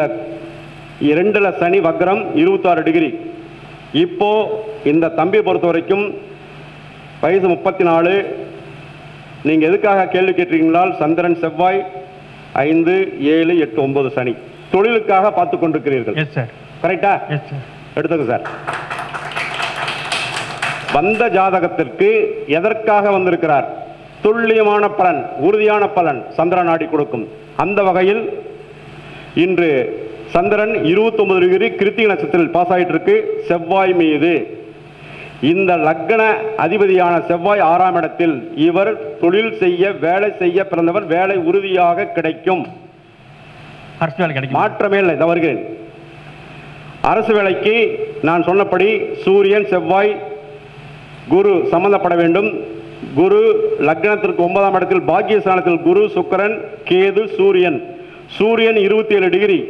2ல் சனி வக்ரம் 26 டிகிரி. இப்போ இந்த தம்பியை பொறுத்த வரைக்கும் வயசு 34. நீங்க எதுக்காக கேள்வி கேட்டீங்களால் சந்திரன் செவ்வாய் 5, 7, 8, 9 சனி தொழிலுக்காக பார்த்து கொண்டிருக்கிறீர்கள். Yes sir. கரெக்டா? Yes sir. எடுத்துங்க சார். வந்த ஜாதகத்திற்கு எதற்காக வந்திருக்கிறார்? துல்லியமான பலன், உறுதியான பலன் சந்திரன் நாடி கொடுக்கும். அந்த வகையில் இன்று சந்திரன் 29 டிகிரி கிருத்திகை நட்சத்திரத்தில் பாஸ் ஆகிட்டு இருக்கு. செவ்வாய் மீது இந்த லக்ன அதிபதியான செவ்வாய் 6ஆம் இடத்தில். இவர் தொழில் செய்ய, வேலை செய்ய பிறந்தவர். வேலை உறுதியாக கிடைக்கும். அரசு வேலை கிடைக்கும். மாற்றமே இல்லை. இதை வருகிறேன். அரசு வேலைக்கு நான் சொன்னபடி சூரியன், செவ்வாய், குரு சம்பந்தப்பட வேண்டும். குரு லக்னத்திற்கு 9ஆம் இடத்தில் பாக்கியஸ்தானத்தில் குரு, சுக்கிரன், கேது, சூரியன். சூரியன் 27 டிகிரி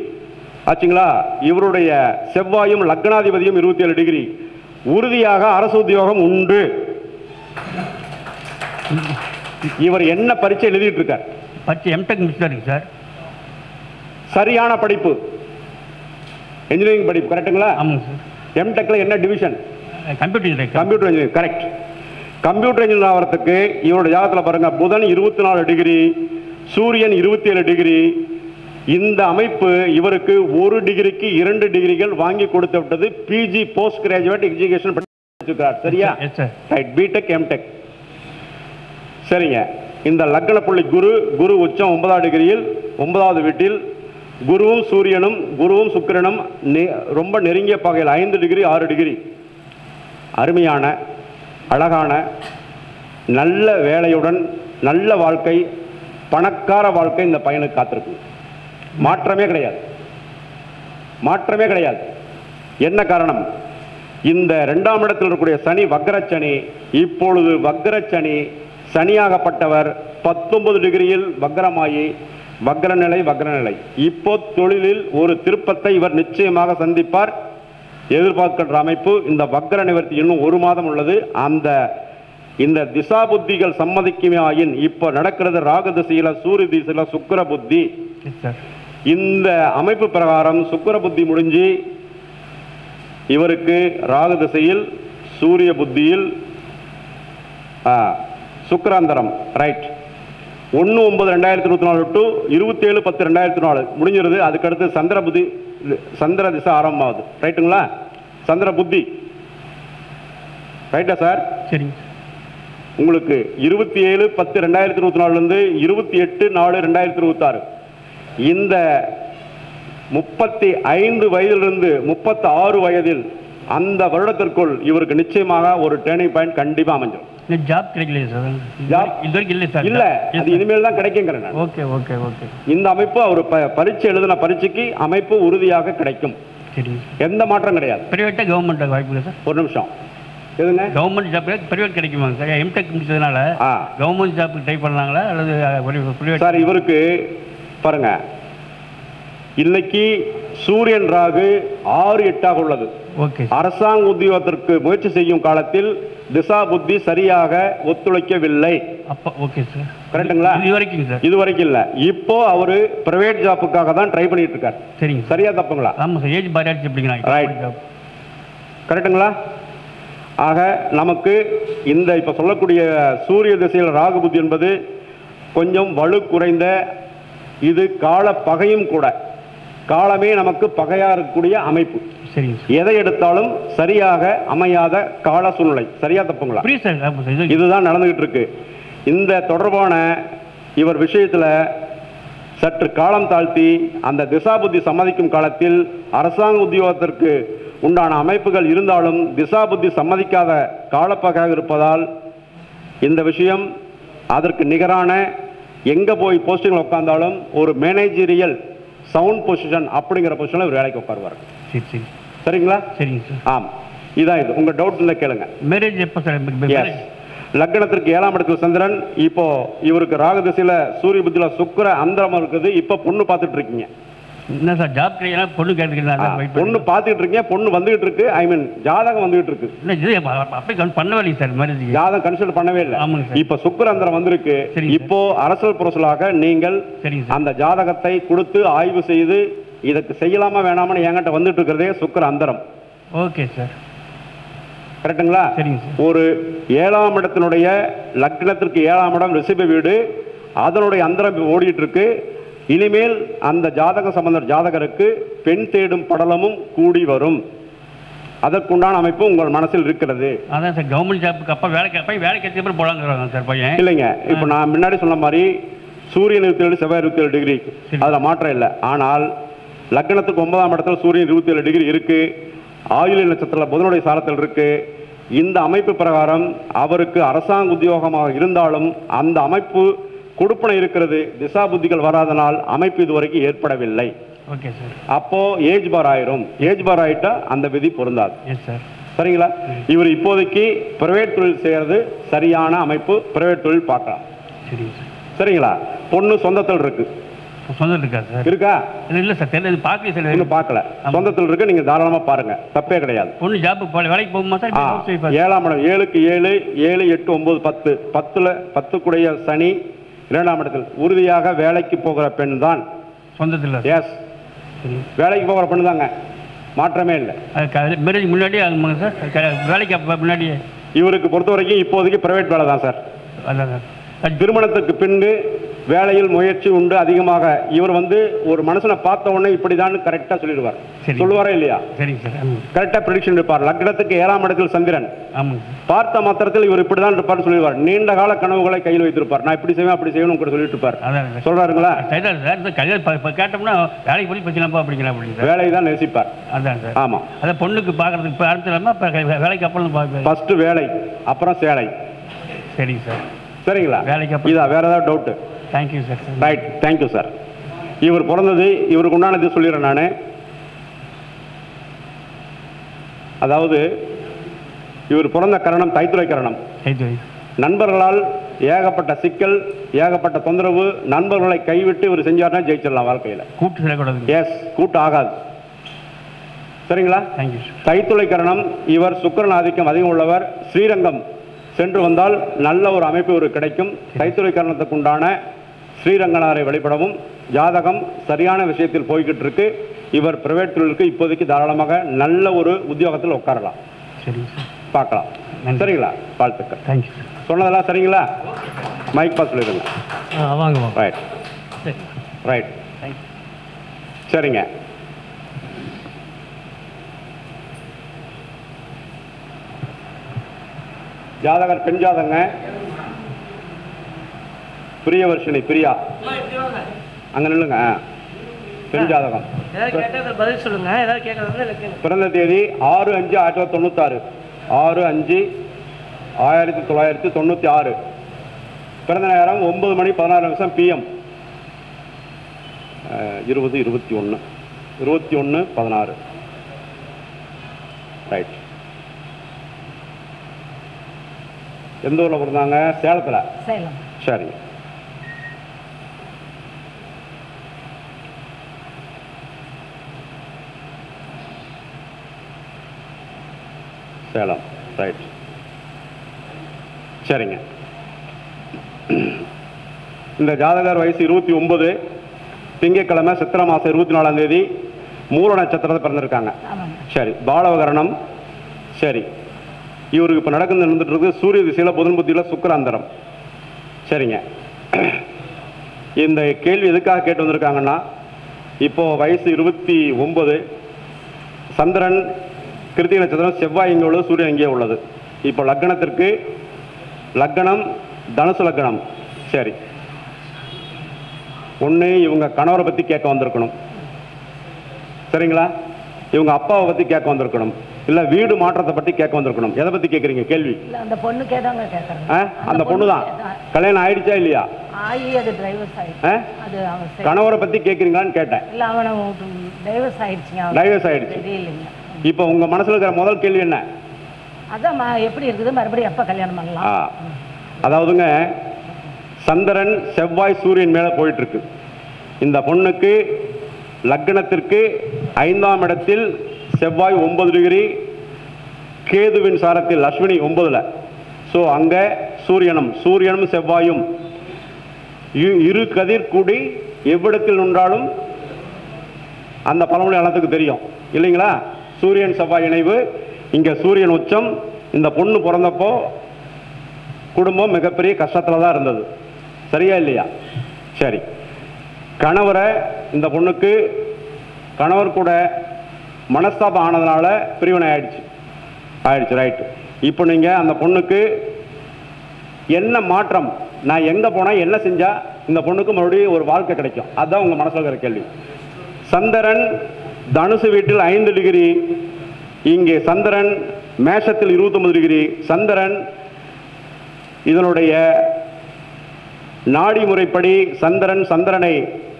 ஆச்சுங்களா? இவருடைய செவ்வாயும் லக்னாதிபதியும் 27 டிகிரி. உறுதியாக அரசு உத்தியோகம் உண்டு. இவர் என்ன பரீட்சை எழுதிட்டு இருக்கார்? பரீட்சை எம்டெக் முடிச்சிட்டாருங்க சார். சரியான படிப்பு, இன்ஜினியரிங் படிப்பு. கரெக்டுங்களா? ஆமாங்க சார். எம்டெக்ல என்ன division? Computer engineering. Computer engineering. Correct. Computer engineer ஆகிறதுக்கு இவருடைய ஜாதகத்தில் பாருங்க, புதன் 24 டிகிரி, சூரியன் 27 டிகிரி. இந்த அமைப்பு இவருக்கு 1 டிகிரிக்கு 2 டிகிரிகள் வாங்கி கொடுத்து விட்டது. பிஜி போஸ்ட் கிராஜுவேட் எஜுகேஷன் படிச்சிருக்கிறார். சரியா? ரைட். BTech, MTech. சரிங்க. இந்த லக்ன புள்ளி குரு. குரு உச்சம் 9ஆம் டிகிரியில் 9வது வீட்டில். குருவும் சூரியனும், குருவும் சுக்கிரனும் ரொம்ப நெருங்கிய பகையில் 5 டிகிரி 6 டிகிரி. அருமையான, அழகான, நல்ல வேலையுடன் நல்ல வாழ்க்கை, பணக்கார வாழ்க்கை இந்த பையனுக்கு காத்திருக்கு. மாற்றமே கிடையாது. மாற்றமே கிடையாது. என்ன காரணம்? இந்த 2ஆம் இடத்தில் இருக்கக்கூடிய சனி வக்ரச்சனி. இப்பொழுது வக்ரச்சனி சனியாகப்பட்டவர் 19 டிகிரியில் வக்ரமாயி வக்ரநிலை. இப்போ தொழிலில் ஒரு திருப்பத்தை இவர் நிச்சயமாக சந்திப்பார். எதிர்பார்க்கின்ற அமைப்பு. இந்த வக்ர நிவர்த்தி இன்னும் 1 மாதம் உள்ளது. இந்த திசா புத்திகள் சம்மதிக்குமே ஆயின் இப்ப நடக்கிறது ராகு திசையில, சூரிய திசையில சுக்கிர புத்தி. இந்த அமைப்பு பிரகாரம் சுக்கிர புத்தி முடிஞ்சு இவருக்கு ராகு திசையில், சூரிய புத்தியில் சுக்கிராந்தரம். ரைட். 1/9/2024 டு 27/10/2024 முடிஞ்சிருது. அதுக்கடுத்து சந்திர புத்தி, சந்திர திசை ஆரம்பமாகுது. ரைட்டுங்களா? சந்திர புத்தி. ரைட்டா சார்? சரிங்க. உங்களுக்கு 27/10/2024 28/4/2026 இந்த 35 வயதிலிருந்து 36 வயதில் அந்த வருடத்திற்குள் இவருக்கு நிச்சயமாக ஒரு டேர்னிங் பாயிண்ட் கண்டிப்பா அமைஞ்சிடும். ஜாப் கிடைக்கல சார். ஜாப் இதுவரைக்கும் இல்லை சார். இல்ல, அது இனிமேல் தான் கிடைக்குங்கிறேன் நான். Okay okay okay. இந்த அமைப்பு அவர் பரீட்சை எழுதின பரீட்சைக்கு அமைப்பு உறுதியாக கிடைக்கும். சரி. எந்த மாற்றம் கிடையாது. பிரைவேட்டா கவர்மெண்ட் வாய்ப்பு இல்லை சார்? ஒரு நிமிஷம். எதுங்க? கவர்மெண்ட் ஜாப் பிரைவேட் கிடைக்குமா சார்? எம்டெக் முடிச்சதுனால கவர்மெண்ட் ஜாப் ட்ரை பண்ணாங்களா அல்லது பிரைவேட்? சார் இவருக்கு பாருங்க, இன்னைக்கு சூரியன் ராகு 6-8 உள்ளது. ஓகே. அரசாங்க உத்தியோகத்திற்கு முயற்சி செய்யும் காலத்தில் திசா புத்தி சரியாக ஒத்துழைக்கவில்லை. அப்ப ஓகே சார். கரெக்ட்டுங்களா? இதுவரைக்கும் சார். இதுவரைக்கும் இல்ல. இப்போ அவரு பிரைவேட் ஜாப்புக்காக தான் ட்ரை பண்ணிட்டு இருக்காரு. சரிங்க. சரியா தப்புங்களா? ஆமா சார். ஏஜ் பாரியாச்சு அப்படிங்கிறாங்க. ரைட். கரெக்ட்டுங்களா? ஆக நமக்கு இந்த இப்ப சொல்லக்கூடிய சூரிய திசையில் ராகு புத்தி என்பது கொஞ்சம் வலு குறைந்த, இது கால பகையும் கூட. காலமே நமக்கு பகையா இருக்கக்கூடிய அமைப்பு. எதை எடுத்தாலும் சரியாக அமையாத கால சூழ்நிலை. சரியா தப்புங்களா? இதுதான் நடந்துகிட்டு இருக்கு. இந்த தொடர்பான இவர் விஷயத்துல சற்று காலம் தாழ்த்தி அந்த திசாபுத்தி சம்மதிக்கும் காலத்தில் அரசாங்க உத்தியோகத்திற்கு உண்டான அமைப்புகள் இருந்தாலும் திசாபுத்தி சம்மதிக்காத காலப்பகையாக இருப்பதால் இந்த விஷயம் அதற்கு நிகரான எங்க போய் போஸ்டிங் உட்கார்ந்தாலும் ஒரு மேனேஜரியல் சவுண்ட் பொசிஷன் அப்படிங்கிற பொசிஷன்ல ஒரு வேலைக்கு உட்காருவார். சரிங்களா? சரிங்க சார். ஆம், இதான் இது. உங்க டவுட் இருந்தா கேளுங்க. மேரேஜ் எப்போ சார்? லக்னத்திற்கு 7ஆம் இடத்துல சந்திரன், இப்போ இவருக்கு ராகு திசையில சூரிய புத்தியில சுக்கிர அந்தரம் இருக்குது. இப்போ பொண்ணு பார்த்துட்டு இருக்கீங்க. என்ன சார் ஜாப் கிடையாது, பொண்ணு கேட்டுக்கிறேன். பொண்ணு பார்த்துட்டு இருக்கீங்க, பொண்ணு வந்துகிட்டு இருக்கு. ஐ மீன் ஜாதகம் வந்துகிட்டு இருக்கு. இல்லை இது அப்படியே பண்ணவே இல்லை சார், மாதிரி ஜாதகம் கன்சல்ட் பண்ணவே இல்லை. ஆமாங்க சார். இப்போ சுக்கிர அந்தரம் வந்திருக்கு. இப்போ அரசல் புரசலாக நீங்கள் அந்த ஜாதகத்தை கொடுத்து ஆய்வு செய்து இதுக்கு செய்யலாமா வேணாமான்னு என்கிட்ட வந்துட்டு இருக்கிறதே சுக்கிர அந்தரம். ஓகே சார், கரெக்டுங்களா? சரிங்க சார். ஒரு 7ஆம் இடத்தினுடைய லக்னத்திற்கு 7ஆம் இடம் ரிஷப வீடு, அதனுடைய அந்தரம் ஓடிட்டு இருக்கு. இனிமேல் அந்த ஜாதக சம்பந்த ஜாதகருக்கு பெண் தேடும் படலமும் கூடி வரும். அதற்குண்டான அமைப்பு உங்கள் மனசில் இருக்கிறது. அதான் சார் கவர்மெண்ட் ஜாப்புக்கு அப்போ வேலைக்கு எத்தனை போலாங்கிறாங்க சார் பையன். இல்லைங்க, இப்போ நான் முன்னாடி சொன்ன மாதிரி சூரியன் 27 செவ்வாய் 27 டிகிரி, அதில் மாற்றம் இல்லை. ஆனால் லக்னத்துக்கு 9ஆம் இடத்துல சூரியன் 27 டிகிரி இருக்கு. ஆயுள நட்சத்திரத்தில் புதனுடைய சாரத்தில் இருக்கு. இந்த அமைப்பு பிரகாரம் அவருக்கு அரசாங்க உத்தியோகமாக இருந்தாலும் அந்த அமைப்பு கொடுப்பனை இருக்கிறது. திசா புத்திகள் வராதனால் அமைப்பு இதுவரைக்கும் ஏற்படவில்லை. Okay sir. அப்போ ஏஜ் பார் ஆயிரும். ஏஜ் பார் ஆயிட்டா அந்த விதி பொருந்தாது. Yes sir. சரிங்களா? இவர் இப்போதைக்கு பிரைவேட் தொழில் செய்யறது சரியான அமைப்பு. பிரைவேட் தொழில் பார்க்கலாம். சரிங்க சார். சரிங்களா? பொண்ணு சொந்தத்தில் இருக்கு. சொந்தத்தில் இருக்கா சார்? இருக்கா? இல்லை சார், தெரியல, பார்க்கல சார். இன்னும் பார்க்கல. சொந்தத்தில் இருக்கு. நீங்க தாராளமா பாருங்க, தப்பே கிடையாது. பொண்ணு ஜாப்புக்கு போல வேலைக்கு போகுமா சார்? 7ஆம் இடம் 7க்கு 7 7 8 9 10 10ல 10 கூடிய சனி 2ஆம் இடத்தில் உறுதியாக வேலைக்கு போகிற பெண் தான். சொந்தத்தில்? எஸ், வேலைக்கு போகிற பெண் தாங்க, மாற்றமே இல்லை. மேரேஜ் முன்னாடியே ஆகுமாங்க சார்? வேலைக்கு முன்னாடியே இவருக்கு பொறுத்த வரைக்கும் இப்போதைக்கு பிரைவேட் வேலை தான் சார். அதான் சார். திருமணத்துக்கு பின்பு வேலையில் முயற்சி உண்டு அதிகமாக. இவர் ஒரு மனுஷனை பார்த்த உடனே இப்படிதான் கரெக்டா சொல்லிடுவார். சொல்லுவாரா இல்லையா? சரிங்க சார். கரெக்டா ப்ரெடிக்ஷன் இருப்பார். லக்னத்துக்கு 7ஆம் இடத்தில் சந்திரன், பார்த்த மாத்திரத்தில் இவர் இப்படிதான் இருப்பார்னு சொல்லிடுவார். நீண்ட கால கனவுகளை கையில் வைத்திருப்பார். நான் இப்படி செய்வேன் அப்படி செய்யணும் கூட சொல்லிட்டு இருப்பார். சொல்றாருங்களா? கேட்டோம்னா வேலைக்கு போய் பிரச்சனைப்பா அப்படிங்கிற வேலையை தான் நேசிப்பார். அதான் சார். ஆமா, அதை பொண்ணுக்கு பார்க்கறதுக்கு இப்போ அடுத்த வேலைக்கு அப்புறம் ஃபர்ஸ்ட் வேலை, அப்புறம் சேலை. சரிங்க சார். சரிங்களா? வேலைக்கு அப்புறம் இதா வேற ஏதாவது doubt? Thank you sir. Right, thank you sir. இவர் பிறந்தது இவருக்கு உண்டானது சொல்லிடுறேன் நான். அதாவது இவர் பிறந்த கரணம் தைத்துறை கரணம். நண்பர்களால் ஏகப்பட்ட சிக்கல், ஏகப்பட்ட தொந்தரவு. நண்பர்களை கைவிட்டு இவர் செஞ்சார்னா ஜெயிச்சிடலாம் வாழ்க்கையில். கூட்டு செய்யக்கூடாது. எஸ், கூட்டு ஆகாது. சரிங்களா? தேங்க்யூ. தைத்துறை கரணம். இவர் சுக்கிரன் ஆதிக்கம் அதிகம் உள்ளவர். ஸ்ரீரங்கம் சென்று வந்தால் நல்ல ஒரு அமைப்பு ஒரு கிடைக்கும். தைத்துறை கரணத்துக்கு உண்டான ஸ்ரீரங்கனாரை வழிபடவும். ஜாதகம் சரியான விஷயத்தில் போய்கிட்டு இருக்கு. இவர் பிரைவேட் தொழிலுக்கு இப்போதைக்கு தாராளமாக நல்ல ஒரு உத்தியோகத்தில் உட்காரலாம். சரி, பார்க்கலாம். சரிங்களா? வாழ்த்துக்கள். தேங்க்யூ. சொன்னதெல்லாம் சரிங்களா? மைக் பாஸ் சொல்லிடுங்க. வாங்க. Right right. சரிங்க. ஜாதகர் பெண் ஜாதகங்க. பிரியவர்ஷினி, பிரியா அங்க நில்லுங்க. பெண் ஜாதகம். பதில் சொல்லுங்க. பிறந்த தேதி 6/5/1996. 6/5/1996. பிறந்த நேரம் 9:16 PM. 20/21/16. ரைட். எந்த ஊரில் பிறந்தாங்க? சேலத்தில். சரி. சேலம். ரைட். சரிங்க. இந்த ஜாதகர் வயசு 29. திங்கட்கிழமை சித்திரை மாதம் 24ஆம் தேதி மூல நட்சத்திரத்தை பிறந்திருக்காங்க. சரி. பாலவகரணம். சரி. இவருக்கு இப்போ நடந்துட்டு இருக்கு சூரிய திசையில் புதன் புத்தியில் சுக்கிராந்தரம். சரிங்க. இந்த கேள்வி எதுக்காக கேட்டு வந்திருக்காங்கன்னா, இப்போ வயசு 29. சந்திரன் கிருத்திகை நட்சத்திரம், செவ்வாய் இங்கே உள்ளது, சூரியன் இங்கே உள்ளது. இப்போ லக்னத்திற்கு லக்னம் தனுசு லக்னம். சரி. ஒன்று இவங்க கணவரை பற்றி கேட்க வந்திருக்கணும். சரிங்களா? இவங்க அப்பாவை பற்றி கேட்க வந்திருக்கணும். இல்லை வீடு மாற்றத்தை பற்றி கேட்க வந்திருக்கணும். எதை பற்றி கேட்குறீங்க கேள்வி? அந்த பொண்ணு கேட்டாங்க. அந்த பொண்ணு தான். கல்யாணம் ஆயிடுச்சா இல்லையா? கணவரை பற்றி கேட்குறீங்களான்னு கேட்டேன். டைவர்ஸ் ஆயிடுச்சு. இப்போ உங்கள் மனசில் இருக்கிற முதல் கேள்வி என்ன? அதான் எப்படி இருக்குது, மறுபடியும் எப்போ கல்யாணம் பண்ணலாம்? அதாவதுங்க, சந்திரன் செவ்வாய் சூரியன் மேலே போயிட்டு இருக்கு. இந்த பொண்ணுக்கு லக்னத்திற்கு 5ஆம் இடத்தில் செவ்வாய் 9 டிகிரி, கேதுவின் சாரத்தில் அஸ்வினி 9ல். ஸோ அங்கே சூரியனும் செவ்வாயும் இரு கதிர் கூடி எவ்விடத்தில் நின்றாலும் அந்த பழமொழி எல்லாத்துக்கும் தெரியும் இல்லைங்களா? சூரியன் செவ்வாய் இணைவு. இங்கே சூரியன் உச்சம். இந்த பொண்ணு பிறந்தப்போ குடும்பம் மிகப்பெரிய கஷ்டத்தில் தான் இருந்தது. சரியா இல்லையா? சரி. கணவரை இந்த பொண்ணுக்கு கணவர் கூட மனஸ்தாபம் ஆனதுனால பிரிவினை ஆயிடுச்சு ரைட்டு. இப்போ நீங்கள் அந்த பொண்ணுக்கு என்ன மாற்றம், நான் எங்கே போனால் என்ன செஞ்சால் இந்த பொண்ணுக்கு மறுபடியும் ஒரு வாழ்க்கை கிடைக்கும், அதுதான் உங்கள் மனசில் இருக்கிற கேள்வி. சந்திரன் தனுசு வீட்டில் 5 டிகிரி, இங்கே சந்திரன் மேஷத்தில் 29 டிகிரி. சந்திரன் இதனுடைய நாடி முறைப்படி சந்திரனை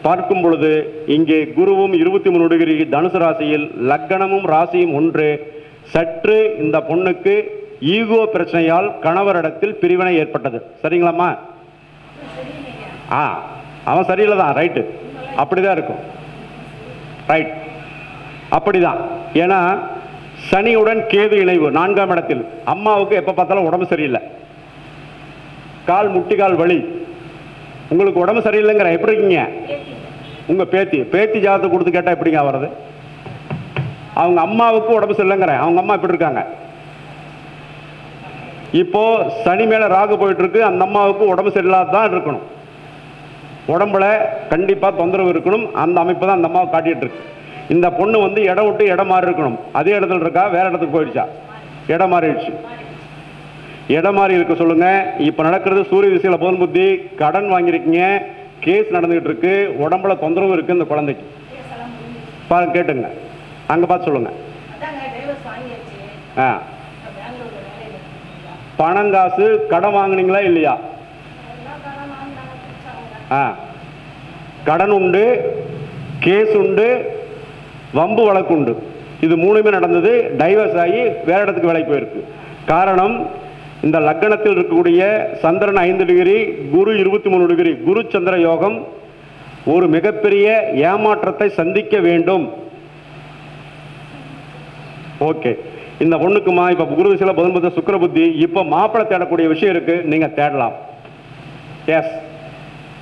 பார்க்கும் பொழுது இங்கே குருவும் 23 டிகிரி தனுசு ராசியில், லக்னமும் ராசியும் ஒன்று. சற்று இந்த பொண்ணுக்கு ஈகோ பிரச்சனையால் கணவரிடத்தில் பிரிவினை ஏற்பட்டது. சரிங்களாம்மா? அவன் சரியில்லை தான், ரைட்டு, அப்படிதான் இருக்கும், ரைட், அப்படிதான். ஏன்னா சனியுடன் கேது இணைவு 4ஆம் இடத்தில். அம்மாவுக்கு எப்போ பார்த்தாலும் உடம்பு சரியில்லை, முட்டிக்கால் வலி. உங்களுக்கு உடம்பு சரியில்லைங்கிற எப்படி இருக்கீங்க? உங்கள் பேத்தி ஜாதகத்தை கொடுத்து கேட்டால் எப்படிங்க வர்றது? அவங்க அம்மாவுக்கு உடம்பு சரியில்லைங்கிற, அவங்க அம்மா எப்படி இருக்காங்க? இப்போ சனி மேலே ராகு போயிட்டு இருக்கு. அந்த அம்மாவுக்கு உடம்பு சரியில்லாத தான் இருக்கணும், உடம்புல கண்டிப்பாக தொந்தரவு இருக்கணும். அந்த அமைப்பு தான் அந்த அம்மாவை காட்டிட்டு இருக்கு. இந்த பொண்ணு வந்து இடம் விட்டு இடம் மாறி இருக்கணும். அதே இடத்துல இருக்கா, வேற இடத்துக்கு போயிடுச்சா? இடம் மாறிடுச்சு. இடம் மாறி இருக்க சொல்லுங்க. இப்போ நடக்கிறது சூரிய திசையில் புதன் புத்தி. கடன் வாங்கியிருக்கீங்க, கேஸ் நடந்துகிட்டு இருக்கு, உடம்புல தொந்தரவு இருக்கு இந்த குழந்தைக்கு. பாருங்க, கேட்டுங்க, அங்கே பார்த்து சொல்லுங்க. பணங்காசு கடன் வாங்கினீங்களா இல்லையா? கடன் உண்டு, கேஸ் உண்டு, வம்பு வழக்கு உண்டு. இது 3மே நடந்தது. டைவர்ஸ் ஆகி வேற இடத்துக்கு வேலைக்கு போயிருக்கு. காரணம், இந்த லக்னத்தில் இருக்கக்கூடிய சந்திரன் 5 டிகிரி, குரு 23 டிகிரி, குரு சந்திர யோகம் ஒரு மிகப்பெரிய ஏமாற்றத்தை சந்திக்க வேண்டும். ஓகே, இந்த பொண்ணுக்குமா இப்போ குரு திசையில் புதன் புத்தி சுக்கிர புத்தி. இப்போ மாப்பிள்ளை தேடக்கூடிய விஷயம் இருக்கு, நீங்கள் தேடலாம். எஸ்,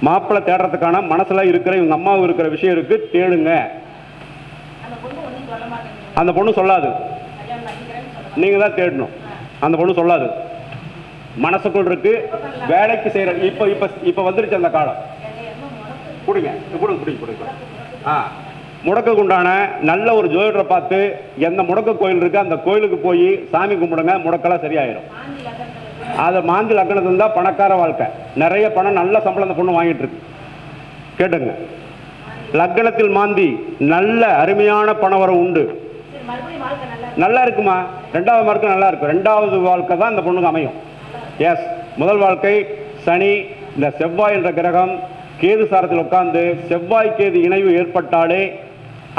மாப்பிள்ளை தேடுறதுக்கான மனசில் இருக்கிற இவங்க அம்மாவுக்கு இருக்கிற விஷயம் இருக்கு, தேடுங்க. அந்த பொண்ணு சொல்லாது, நீங்கள் தான் தேடணும். அந்த பொண்ணு சொல்லாது, மனசுக்குள் இருக்கு, வேலைக்கு செய்கிற. இப்போ இப்போ இப்போ வந்துருச்சு அந்த காலம். கொடுங்க கொடுங்க. முடக்கு உண்டான நல்ல ஒரு ஜோதிடரை பார்த்து எந்த முடக்க கோயில் இருக்கு அந்த கோயிலுக்கு போய் சாமி கும்பிடுங்க, முடக்கெல்லாம் சரியாயிடும். அதை மாந்தி லக்னத்தில் இருந்தால் பணக்கார வாழ்க்கை, நிறைய பணம், நல்ல சம்பளம் அந்த பொண்ணு வாங்கிட்டு இருக்கு. கேட்டுங்க, லக்னத்தில் மாந்தி நல்ல அருமையான பண வரவு உண்டு, நல்லா இருக்குமா? 2வது மார்க்கு நல்லா இருக்கும். 2வது வாழ்க்கை தான் இந்த பொண்ணுக்கு அமையும். எஸ், முதல் வாழ்க்கை சனி, இந்த செவ்வாய் என்ற கிரகம் கேது சாரத்தில் உட்கார்ந்து செவ்வாய் கேது இணைவு ஏற்பட்டாலே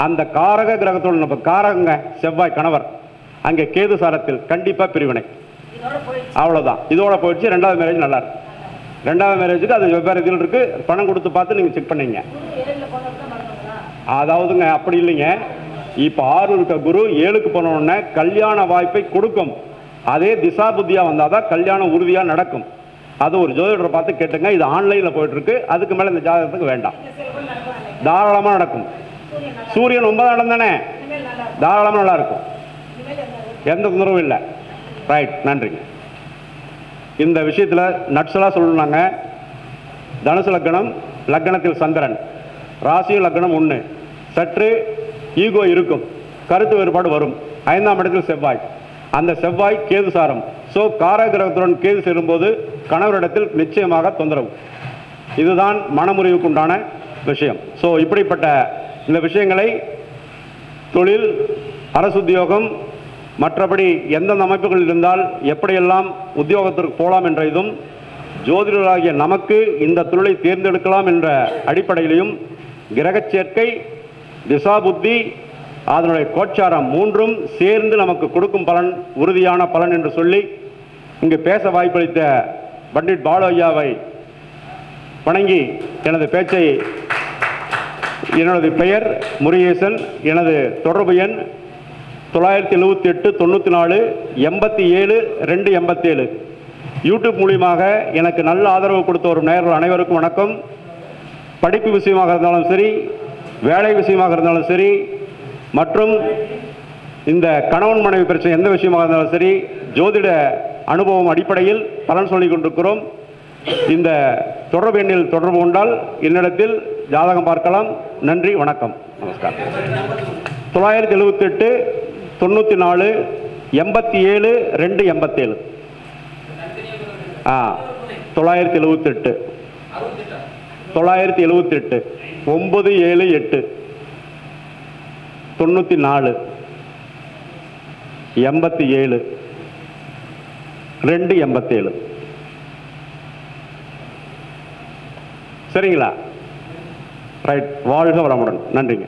அந்த காரக கிரகத்தோடு நம்ம காரகங்க செவ்வாய் கணவர் அங்கே கேது சாரத்தில் கண்டிப்பாக பிரிவினை. அவ்வளோதான், இதோட போயிடுச்சு. 2வது மேரேஜ் நல்லா இருக்கு. 2வது மேரேஜுக்கு அது வெவ்வேறு இதில் இருக்கு. பணம் கொடுத்து பார்த்து நீங்கள் செக் பண்ணீங்க. அதாவதுங்க அப்படி இல்லைங்க. இப்போ 6 இருக்க குரு 7க்கு போனோடனே கல்யாண வாய்ப்பை கொடுக்கும். அதே திசா புத்தியாக வந்தால் தான் கல்யாணம் உறுதியாக நடக்கும். அது ஒரு ஜோதிடரை பார்த்து கேட்டுங்க. இது ஆன்லைனில் போயிட்டு இருக்கு. அதுக்கு மேலே இந்த ஜாதகத்துக்கு வேண்டாம், தாராளமாக நடக்கும். சூரியன் 9ஆம் இடம் தானே, தாராளமாக நல்லா இருக்கும், எந்த தொந்தரவும் இல்லை. ரைட், நன்றிங்க. இந்த விஷயத்தில் நட்சலாக சொல்லணும்னாங்க, தனுசு லக்னம், லக்னத்தில் சந்திரன், ராசியும் லக்னம் 1. சற்று ஈகோ இருக்கும், கருத்து வேறுபாடு வரும். 5ஆம் இடத்தில் செவ்வாய், அந்த செவ்வாய் கேது சாரம். ஸோ காரகிரகத்துடன் கேது சேரும்போது கணவரிடத்தில் நிச்சயமாக தொந்தரவு. இதுதான் மனமுறிவுக்கு உண்டான விஷயம். ஸோ இப்படிப்பட்ட இந்த விஷயங்களை தொழில், அரசு உத்தியோகம், மற்றபடி எந்தெந்த அமைப்புகள் இருந்தால் எப்படியெல்லாம் உத்தியோகத்திற்கு போகலாம் என்ற இதும், ஜோதிடர்களாகிய நமக்கு இந்த தொழிலை தேர்ந்தெடுக்கலாம் என்ற அடிப்படையிலையும் கிரகச் சேர்க்கை, திசா புத்தி, அதனுடைய கோச்சாரம் மூன்றும் சேர்ந்து நமக்கு கொடுக்கும் பலன் உறுதியான பலன் என்று சொல்லி இங்கு பேச வாய்ப்பளித்த பண்டிட் பாலு ஐயாவை வணங்கி எனது பேச்சை, எனது பெயர் முருகேசன், எனது தொடர்பு எண் 978 94 87 287. யூடியூப் மூலியமாக எனக்கு நல்ல ஆதரவு கொடுத்து வரும் நேயர்கள் அனைவருக்கும் வணக்கம். படிப்பு விஷயமாக இருந்தாலும் சரி, வேலை விஷயமாக இருந்தாலும் சரி, மற்றும் இந்த கணவன் மனைவி பிரச்சனை எந்த விஷயமாக இருந்தாலும் சரி, ஜோதிட அனுபவம் அடிப்படையில் பலன் சொல்லிக் கொண்டிருக்கிறோம். இந்த தொடர்பு எண்ணில் தொடர்பு கொண்டால் என்னிடத்தில் ஜாதகம் பார்க்கலாம். நன்றி, வணக்கம், நமஸ்காரம். 978 94 87 287. 978 978 978 94 87 287. சரிங்களா? ரைட். வாழ்க வளமுடன். நன்றிங்க.